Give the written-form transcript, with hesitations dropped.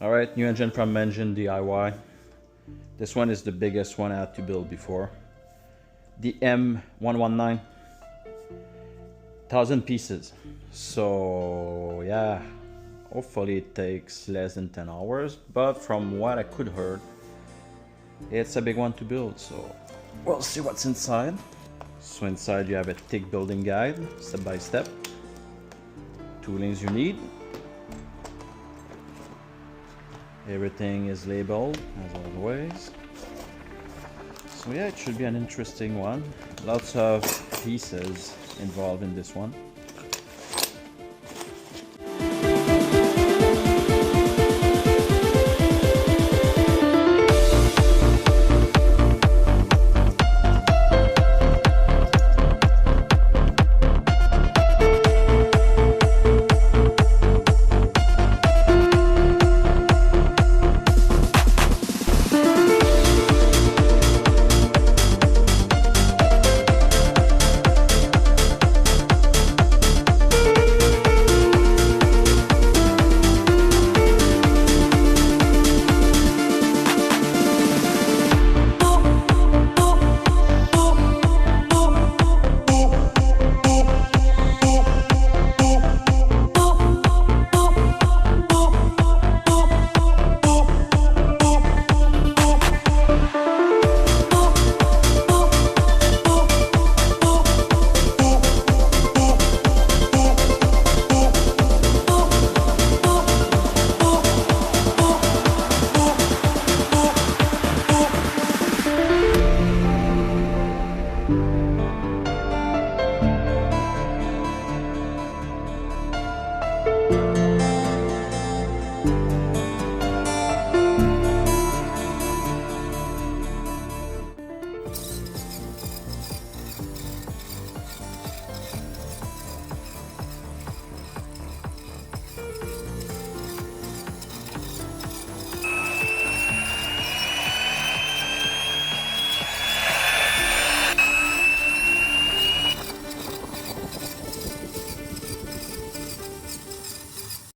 Alright, new engine from Engine DIY. This one is the biggest one I had to build before. The D1119. 1,000 pieces. So yeah, hopefully it takes less than 10 hours, but from what I could heard, it's a big one to build, so we'll see what's inside. So inside you have a thick building guide, step by step. Toolings you need. Everything is labeled as always. So yeah, it should be an interesting one. Lots of pieces involved in this one.